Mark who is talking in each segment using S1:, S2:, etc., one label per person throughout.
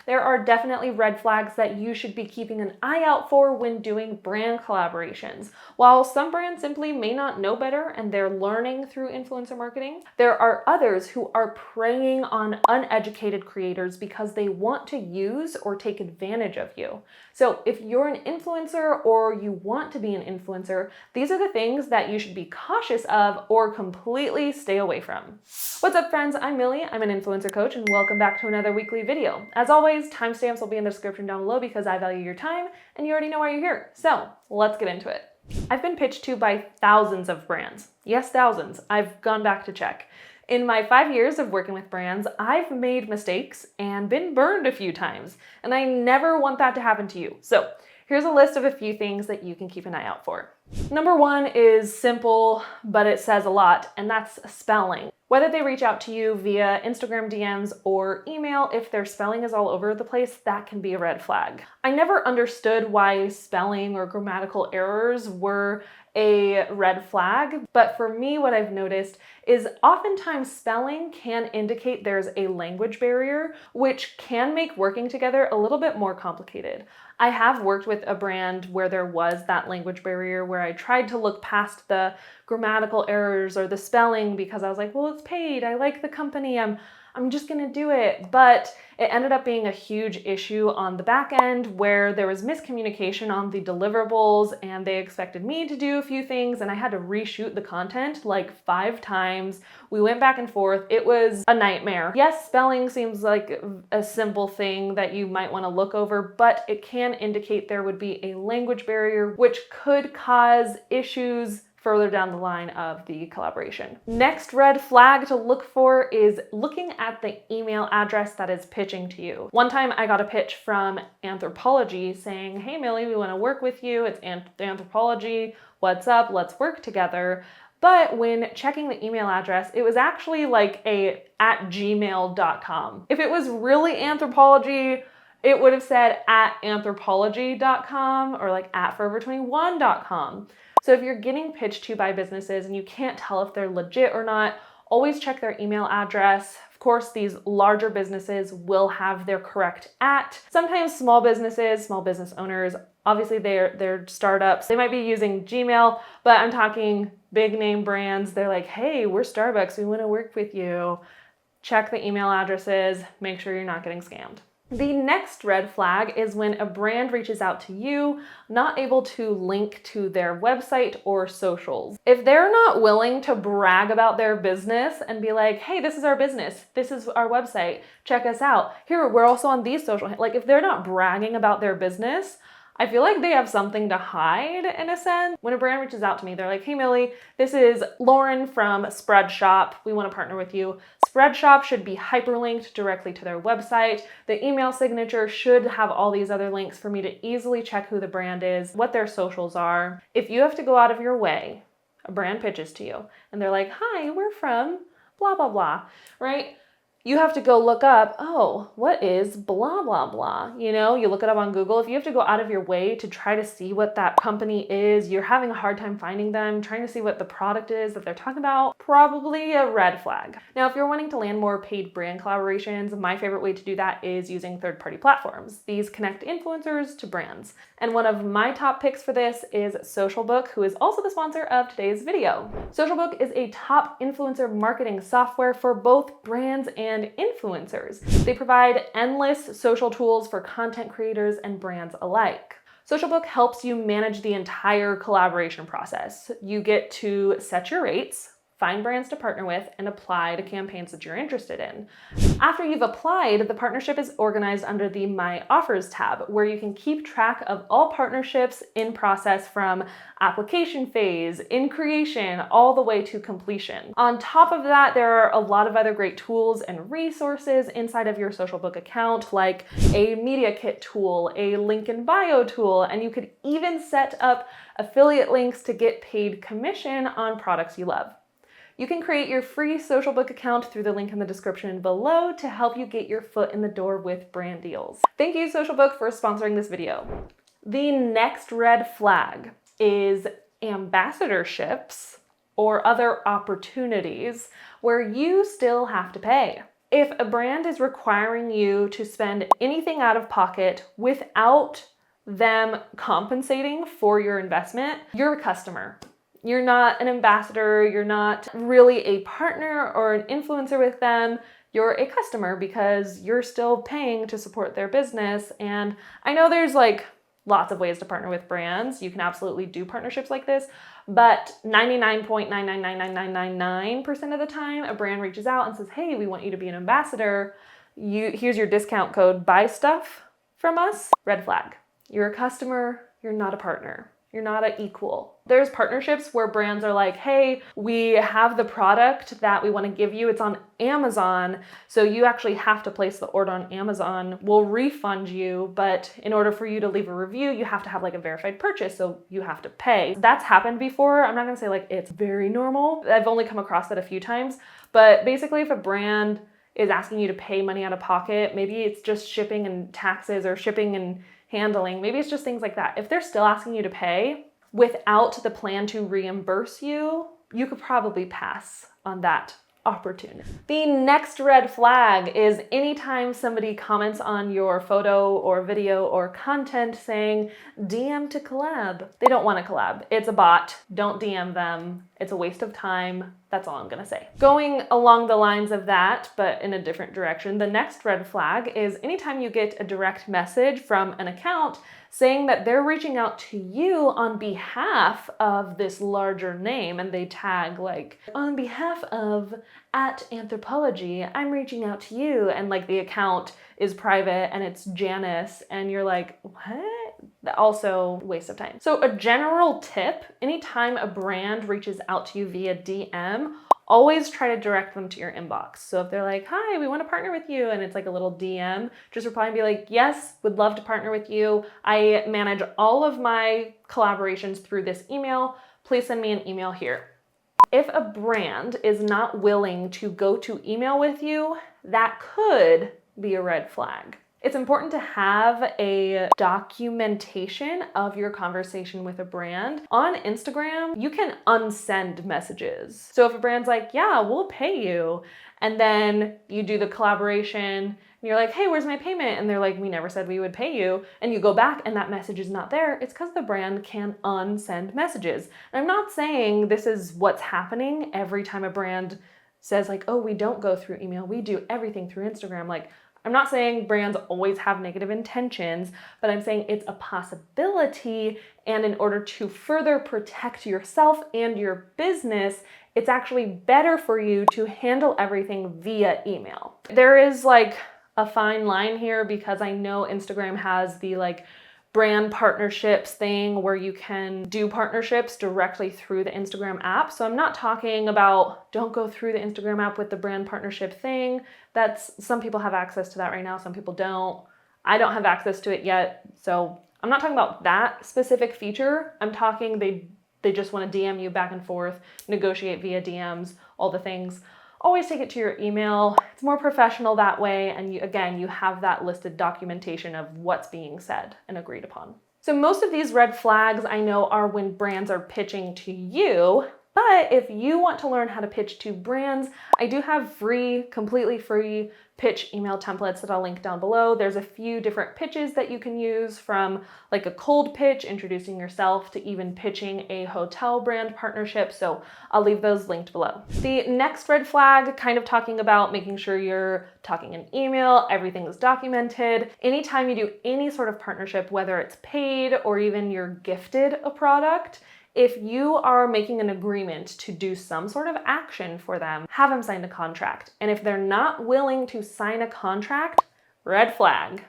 S1: There are definitely red flags that you should be keeping an eye out for when doing brand collaborations. While some brands simply may not know better and they're learning through influencer marketing, there are others who are preying on uneducated creators because they want to use or take advantage of you. So if you're an influencer or you want to be an influencer, these are the things that you should be cautious of or completely stay away from. What's up, friends? I'm Millie. I'm an influencer coach, and welcome back to another weekly video. As always, timestamps will be in the description down below because I value your time and you already know why you're here. So let's get into it. I've been pitched to by thousands of brands. Yes, thousands. I've gone back to check. In my 5 years of working with brands, I've made mistakes and been burned a few times, and I never want that to happen to you. So here's a list of a few things that you can keep an eye out for. Number one is simple, but it says a lot, and that's spelling. Whether they reach out to you via Instagram DMs or email, if their spelling is all over the place, that can be a red flag. I never understood why spelling or grammatical errors were a red flag, but for me, what I've noticed is oftentimes spelling can indicate there's a language barrier, which can make working together a little bit more complicated. I have worked with a brand where there was that language barrier where I tried to look past the grammatical errors or the spelling because I was like, well, it's paid. I like the company. I'm just gonna do it. But it ended up being a huge issue on the back end where there was miscommunication on the deliverables and they expected me to do a few things and I had to reshoot the content like 5 times. We went back and forth. It was a nightmare. Yes, spelling seems like a simple thing that you might want to look over, but it can indicate there would be a language barrier which could cause issues further down the line of the collaboration. Next red flag to look for is looking at the email address that is pitching to you. One time I got a pitch from Anthropology saying, hey Millie, we want to work with you. It's Anthropology. What's up? Let's work together. But when checking the email address, it was actually like @gmail.com. If it was really Anthropology, it would have said @anthropology.com or like @forever21.com. So if you're getting pitched to by businesses and you can't tell if they're legit or not, always check their email address. Of course, these larger businesses will have their correct @. Sometimes small businesses, small business owners, obviously they're startups. They might be using Gmail, but I'm talking big name brands. They're like, hey, we're Starbucks. We want to work with you. Check the email addresses. Make sure you're not getting scammed. The next red flag is when a brand reaches out to you, not able to link to their website or socials. If they're not willing to brag about their business and be like, hey, this is our business, this is our website, check us out. Here, we're also on these social, like if they're not bragging about their business, I feel like they have something to hide in a sense. When a brand reaches out to me, they're like, hey Millie, this is Lauren from Spreadshop. We want to partner with you. Spreadshop should be hyperlinked directly to their website. The email signature should have all these other links for me to easily check who the brand is, what their socials are. If you have to go out of your way, a brand pitches to you and they're like, hi, we're from blah, blah, blah, right? You have to go look up, oh, what is blah, blah, blah? You know, you look it up on Google. If you have to go out of your way to try to see what that company is, you're having a hard time finding them, trying to see what the product is that they're talking about, probably a red flag. Now, if you're wanting to land more paid brand collaborations, my favorite way to do that is using third-party platforms. These connect influencers to brands. And one of my top picks for this is SocialBook, who is also the sponsor of today's video. SocialBook is a top influencer marketing software for both brands and influencers. They provide endless social tools for content creators and brands alike. SocialBook helps you manage the entire collaboration process. You get to set your rates, find brands to partner with, and apply to campaigns that you're interested in. After you've applied, the partnership is organized under the My Offers tab, where you can keep track of all partnerships in process from application phase, in creation, all the way to completion. On top of that, there are a lot of other great tools and resources inside of your SocialBook account, like a media kit tool, a link in bio tool, and you could even set up affiliate links to get paid commission on products you love. You can create your free SocialBook account through the link in the description below to help you get your foot in the door with brand deals. Thank you, SocialBook, for sponsoring this video. The next red flag is ambassadorships or other opportunities where you still have to pay. If a brand is requiring you to spend anything out of pocket without them compensating for your investment, you're a customer. You're not an ambassador, you're not really a partner or an influencer with them. You're a customer because you're still paying to support their business. And I know there's like lots of ways to partner with brands. You can absolutely do partnerships like this, but 99.9999999% of the time, a brand reaches out and says, hey, we want you to be an ambassador. Here's your discount code, buy stuff from us. Red flag. You're a customer, you're not a partner. You're not an equal. There's partnerships where brands are like, hey, we have the product that we want to give you. It's on Amazon. So you actually have to place the order on Amazon. We'll refund you. But in order for you to leave a review, you have to have like a verified purchase. So you have to pay. That's happened before. I'm not going to say like it's very normal. I've only come across that a few times. But basically, if a brand is asking you to pay money out of pocket, maybe it's just shipping and taxes or shipping and handling. Maybe it's just things like that. If they're still asking you to pay without the plan to reimburse you, you could probably pass on that opportunity. The next red flag is anytime somebody comments on your photo or video or content saying DM to collab. They don't want to collab. It's a bot. Don't DM them. It's a waste of time. That's all I'm gonna say. Going along the lines of that, but in a different direction, the next red flag is anytime you get a direct message from an account saying that they're reaching out to you on behalf of this larger name, and they tag like, on behalf of @anthropology, I'm reaching out to you, and like the account is private and it's Janice, and you're like, what? Also waste of time. So a general tip, anytime a brand reaches out to you via DM, always try to direct them to your inbox. So if they're like, hi, we want to partner with you, and it's like a little DM, just reply and be like, yes, would love to partner with you. I manage all of my collaborations through this email. Please send me an email here. If a brand is not willing to go to email with you, that could be a red flag. It's important to have a documentation of your conversation with a brand. On Instagram, you can unsend messages. So if a brand's like, yeah, we'll pay you, and then you do the collaboration and you're like, hey, where's my payment? And they're like, we never said we would pay you. And you go back and that message is not there. It's because the brand can unsend messages. And I'm not saying this is what's happening every time a brand says like, oh, we don't go through email. We do everything through Instagram. Like, I'm not saying brands always have negative intentions, but I'm saying it's a possibility. And in order to further protect yourself and your business, it's actually better for you to handle everything via email. There is like a fine line here because I know Instagram has the like brand partnerships thing where you can do partnerships directly through the Instagram app. So I'm not talking about don't go through the Instagram app with the brand partnership thing. That's, some people have access to that right now, some people don't. I don't have access to it yet. So I'm not talking about that specific feature. I'm talking they just want to DM you back and forth, negotiate via DMs, all the things. Always take it to your email. It's more professional that way. And you have that listed documentation of what's being said and agreed upon. So most of these red flags I know are when brands are pitching to you. But if you want to learn how to pitch to brands, I do have free, completely free pitch email templates that I'll link down below. There's a few different pitches that you can use, from like a cold pitch, introducing yourself, to even pitching a hotel brand partnership. So I'll leave those linked below. The next red flag, kind of talking about making sure you're talking in email, everything is documented. Anytime you do any sort of partnership, whether it's paid or even you're gifted a product, if you are making an agreement to do some sort of action for them, have them sign a contract. And if they're not willing to sign a contract, red flag.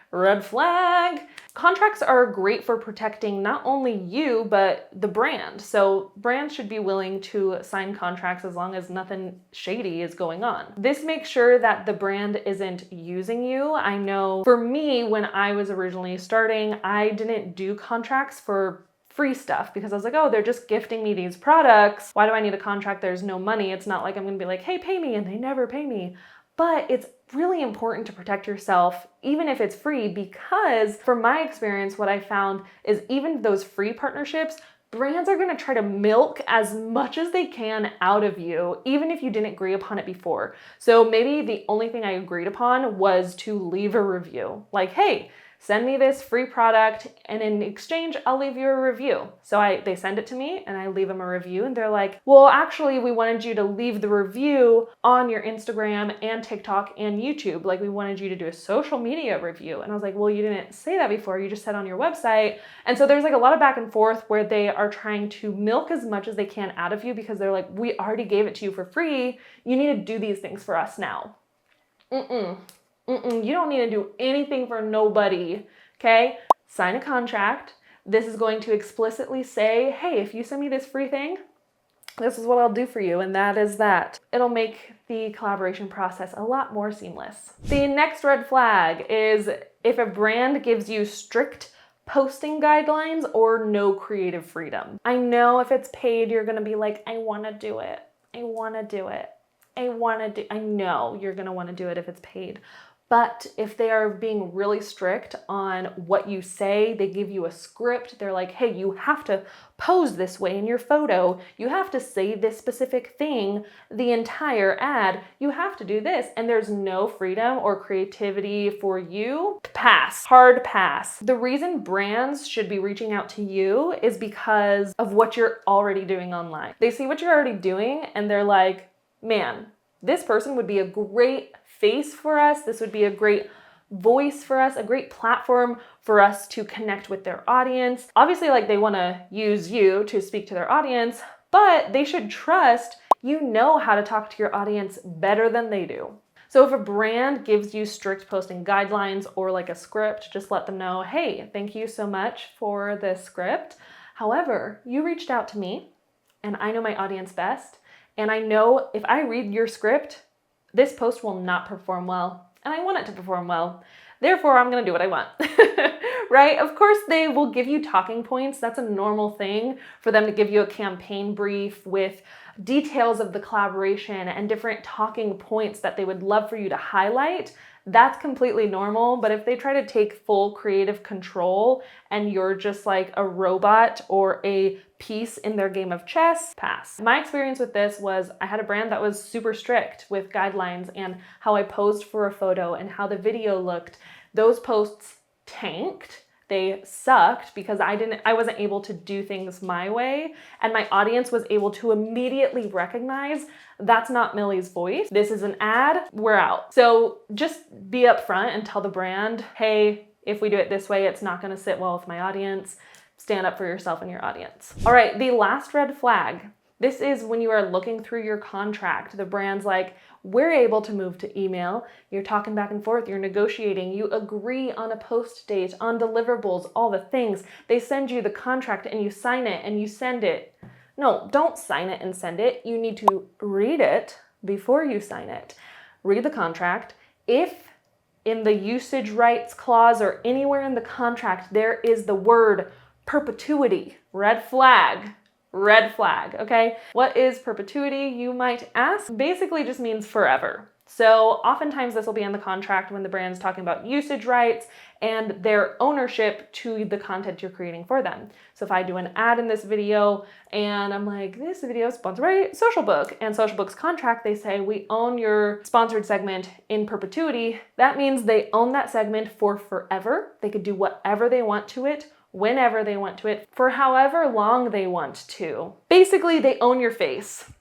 S1: Red flag. Contracts are great for protecting not only you, but the brand. So brands should be willing to sign contracts as long as nothing shady is going on. This makes sure that the brand isn't using you. I know for me, when I was originally starting, I didn't do contracts for free stuff because I was like, oh, they're just gifting me these products. Why do I need a contract? There's no money. It's not like I'm gonna be like, hey, pay me, and they never pay me. But it's really important to protect yourself, even if it's free, because from my experience, what I found is even those free partnerships Brands are going to try to milk as much as they can out of you, even if you didn't agree upon it before. So maybe the only thing I agreed upon was to leave a review. Like, hey, send me this free product, and in exchange, I'll leave you a review. So they send it to me and I leave them a review, and they're like, well, actually, we wanted you to leave the review on your Instagram and TikTok and YouTube. Like, we wanted you to do a social media review. And I was like, well, you didn't say that before. You just said on your website. And so there's like a lot of back and forth where they are trying to milk as much as they can out of you, because they're like, we already gave it to you for free. You need to do these things for us now. You don't need to do anything for nobody, okay? Sign a contract. This is going to explicitly say, hey, if you send me this free thing, this is what I'll do for you, and that is that. It'll make the collaboration process a lot more seamless. The next red flag is if a brand gives you strict posting guidelines or no creative freedom. I know if it's paid, you're gonna be like, I wanna do it. I wanna do it. I know you're gonna wanna do it if it's paid. But if they are being really strict on what you say, they give you a script, they're like, hey, you have to pose this way in your photo, you have to say this specific thing the entire ad, you have to do this, and there's no freedom or creativity for you, pass, hard pass. The reason brands should be reaching out to you is because of what you're already doing online. They see what you're already doing and they're like, man, this person would be a great face for us. This would be a great voice for us, a great platform for us to connect with their audience. Obviously, like, they want to use you to speak to their audience, but they should trust you know how to talk to your audience better than they do. So if a brand gives you strict posting guidelines or like a script, just let them know, hey, thank you so much for this script. However, you reached out to me and I know my audience best. And I know if I read your script, this post will not perform well, and I want it to perform well. Therefore, I'm gonna do what I want, right? Of course, they will give you talking points. That's a normal thing for them to give you a campaign brief with details of the collaboration and different talking points that they would love for you to highlight. That's completely normal, but if they try to take full creative control and you're just like a robot or a piece in their game of chess, pass. My experience with this was I had a brand that was super strict with guidelines and how I posed for a photo and how the video looked. Those posts tanked. They sucked because I wasn't able to do things my way, and my audience was able to immediately recognize that's not Millie's voice. This is an ad, we're out. So just be upfront and tell the brand, hey, if we do it this way, it's not gonna sit well with my audience. Stand up for yourself and your audience. All right, the last red flag. This is when you are looking through your contract. The brand's like, we're able to move to email. You're talking back and forth, you're negotiating, you agree on a post date, on deliverables, all the things. They send you the contract and you sign it and you send it. No, don't sign it and send it. You need to read it before you sign it. Read the contract. If in the usage rights clause or anywhere in the contract there is the word perpetuity, red flag, okay? What is perpetuity, you might ask? Basically just means forever. So oftentimes this will be in the contract when the brand's talking about usage rights and their ownership to the content you're creating for them. So if I do an ad in this video and I'm like, this video is sponsored by SocialBook, and SocialBook's contract, they say, we own your sponsored segment in perpetuity. That means they own that segment for forever. They could do whatever they want to it, whenever they want to it, for however long they want to. Basically, they own your face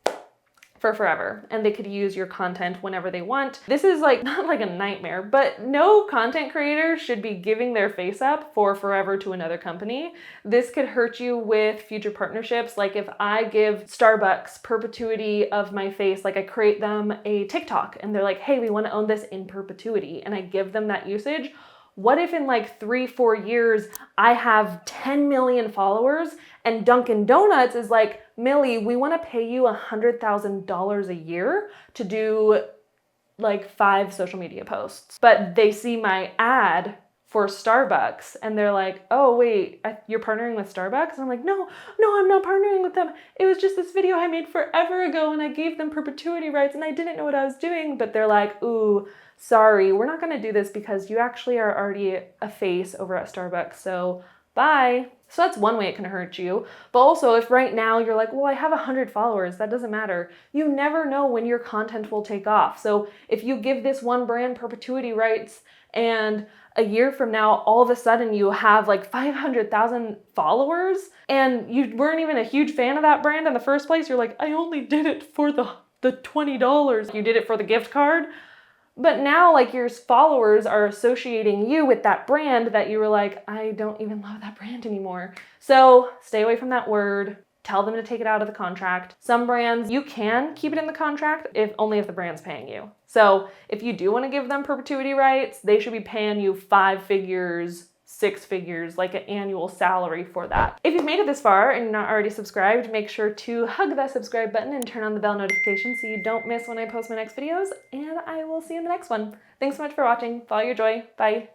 S1: for forever, and they could use your content whenever they want. This is like, not like a nightmare, but no content creator should be giving their face up for forever to another company. This could hurt you with future partnerships. Like if I give Starbucks perpetuity of my face, like I create them a TikTok and they're like, hey, we want to own this in perpetuity, and I give them that usage. What if in like 3-4 years, I have 10 million followers and Dunkin' Donuts is like, Millie, we want to pay you $100,000 a year to do like 5 social media posts. But they see my ad for Starbucks and they're like, oh wait, you're partnering with Starbucks? And I'm like, no, I'm not partnering with them. It was just this video I made forever ago and I gave them perpetuity rights and I didn't know what I was doing. But they're like, ooh, sorry, we're not gonna do this because you actually are already a face over at Starbucks, so Bye. So that's one way it can hurt you. But also, if right now you're like, well, I have 100 followers, that doesn't matter. You never know when your content will take off. So if you give this one brand perpetuity rights and a year from now, all of a sudden you have like 500,000 followers and you weren't even a huge fan of that brand in the first place, you're like, I only did it for the $20. You did it for the gift card. But now, like, your followers are associating you with that brand that you were like, I don't even love that brand anymore. So stay away from that word. Tell them to take it out of the contract. Some brands, you can keep it in the contract only if the brand's paying you. So if you do want to give them perpetuity rights, they should be paying you 5 figures, 6 figures, like an annual salary for that. If you've made it this far and you're not already subscribed, make sure to hug that subscribe button and turn on the bell notification so you don't miss when I post my next videos, and I will see you in the next one. Thanks so much for watching. Follow your joy. Bye.